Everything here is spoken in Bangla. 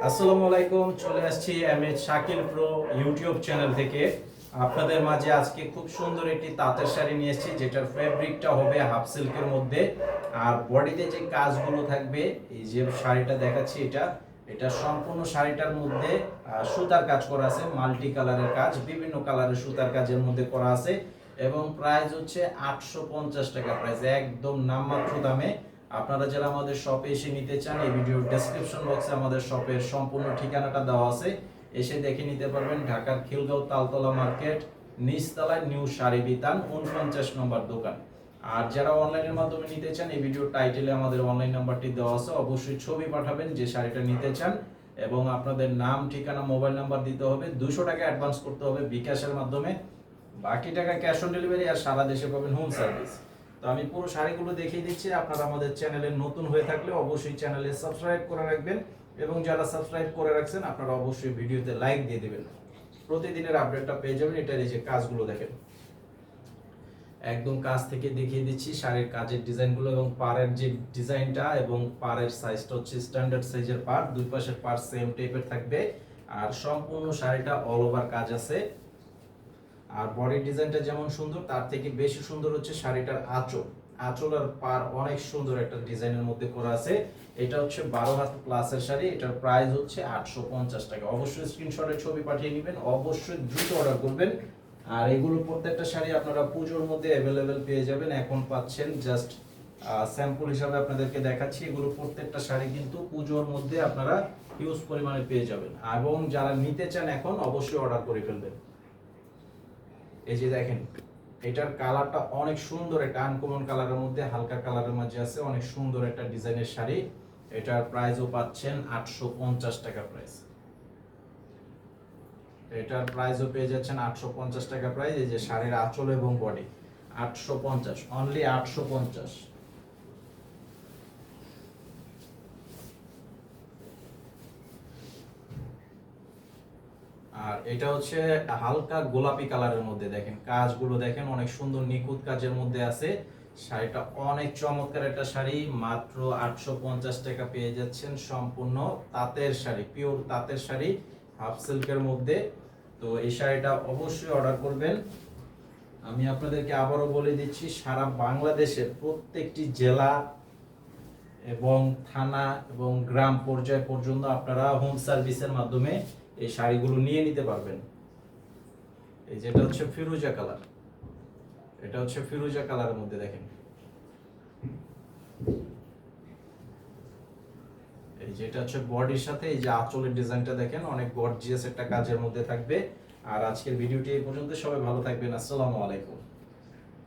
আসসালামু আলাইকুম, চলে আসছি MH Shakil pro YouTube channel থেকে। আপনাদের মাঝে আজকে খুব সুন্দর একটি তাঁতের শাড়ি নিয়ে এসেছি, যেটার ফেব্রিকটা হবে হাফ সিল্কের মধ্যে। আর বডিতে যে কাজগুলো থাকবে, এই যে শাড়িটা দেখাচ্ছি, এটা সম্পূর্ণ শাড়িটার মধ্যে সুতার কাজ করা আছে, মাল্টি কালারের কাজ, বিভিন্ন কালারের সুতার কাজের মধ্যে করা আছে। এবং প্রাইস হচ্ছে 850 টাকা প্রাইস, একদম নামমাত্র দামে। আপনারা যারা আমাদের শপে এসে নিতে চান, এই ভিডিওর ডেসক্রিপশন বক্সে আমাদের শপের সম্পূর্ণ ঠিকানাটা দেওয়া আছে, এসে দেখে নিতে পারবেন। ঢাকার খিলগাঁও তালতলা মার্কেট, নিচতলায় নিউ শাড়ি বিতান, 49 নম্বর দোকান। আর যারা অনলাইনের মাধ্যমে নিতে চান, এই ভিডিওর টাইটেলে আমাদের অনলাইন নাম্বারটি দেওয়া আছে, অবশ্যই ছবি পাঠাবেন যে শাড়িটা নিতে চান, এবং আপনাদের নাম, ঠিকানা, মোবাইল নাম্বার দিতে হবে। 200 টাকা অ্যাডভান্স করতে হবে বিকাশের মাধ্যমে, বাকি টাকা ক্যাশ অন ডেলিভারি, আর সারা দেশে পাবেন হোম সার্ভিস। তো আমি পুরো শাড়িগুলো দেখিয়ে দিচ্ছি। আপনারা আমাদের চ্যানেলে নতুন হয়ে থাকলে অবশ্যই চ্যানেলে সাবস্ক্রাইব করে রাখবেন, এবং যারা সাবস্ক্রাইব করে রাখছেন আপনারা অবশ্যই ভিডিওতে লাইক দিয়ে দিবেন, প্রতিদিনের আপডেটটা পেয়ে যাবেন। এটার এই যে কাজগুলো দেখেন, একদম কাজ থেকে দেখিয়ে দিচ্ছি শাড়ির কাজের ডিজাইনগুলো, এবং পাড়ের যে ডিজাইনটা, এবং পাড়ের সাইজটা হচ্ছে স্ট্যান্ডার্ড সাইজের পাড়, দুই পাশের পাড় সেম টাইপের থাকবে। আর সম্পূর্ণ শাড়িটা অল ওভার কাজ আছে। আর বডি ডিজাইনটা যেমন সুন্দর, তার থেকে বেশি সুন্দর হচ্ছে শাড়িটার আঁচল। আঁচল আর পার অনেক সুন্দর একটা ডিজাইনের মধ্যে করা আছে। এটা হচ্ছে 12 হাত প্লাসের শাড়ি, এটার প্রাইস হচ্ছে 850 টাকা। অবশ্যই স্ক্রিনশটের ছবি পাঠিয়ে নেবেন, অবশ্যই দ্রুত অর্ডার করবেন। আর এগুলো প্রত্যেকটা শাড়ি আপনারা পুজোর মধ্যে অ্যাভেলেবেল পেয়ে যাবেন। এখন পাচ্ছেন জাস্ট স্যাম্পল হিসাবে আপনাদেরকে দেখাচ্ছি, এগুলো প্রত্যেকটা শাড়ি কিন্তু পুজোর মধ্যে আপনারা হিউজ পরিমাণে পেয়ে যাবেন। এবং যারা নিতে চান এখন অবশ্যই অর্ডার করে ফেলবেন। এই যে দেখেন, এটার কালারটা অনেক সুন্দর, একটা আনকমন কালারের মধ্যে, হালকা কালারের মাঝে আছে, অনেক সুন্দর একটা ডিজাইনের শাড়ি। এটার প্রাইসও পাচ্ছেন 850 টাকা প্রাইস। এটার প্রাইসও পেয়ে যাচ্ছেন 850 টাকা প্রাইস। এই যে শাড়ির আঁচল এবং বডি, 850, অনলি 850। আর এটা হচ্ছে হালকা গোলাপি কালারের মধ্যে, দেখেন কাজগুলো দেখেন, অনেক সুন্দর নিখুঁত কাজের মধ্যে আছে। শাড়িটা অনেক চমৎকার একটা শাড়ি, মাত্র 850 টাকা পেয়ে যাচ্ছেন। সম্পূর্ণ তাঁতের শাড়ি, পিওর তাঁতের শাড়ি, হাফ সিল্কের মধ্যে। তো এই শাড়িটা অবশ্যই অর্ডার করবেন। আমি আপনাদেরকে আবারও বলে দিচ্ছি, সারা বাংলাদেশের প্রত্যেকটি জেলা এবং থানা এবং গ্রাম পর্যায় পর্যন্ত আপনারা হোম সার্ভিসের মাধ্যমে এই শাড়িগুলো নিয়ে নিতে পারবেন। এই যেটা হচ্ছে ফিরোজা কালার, এটা হচ্ছে ফিরোজা কালারের মধ্যে দেখেন। এই যেটা হচ্ছে বডির সাথে এই যে আঁচলের ডিজাইনটা দেখেন, অনেক গর্জিয়াস একটা কাজের মধ্যে থাকবে। আর আজকের ভিডিওটি এই পর্যন্ত, সবাই ভালো থাকবেন। আসসালামু আলাইকুম।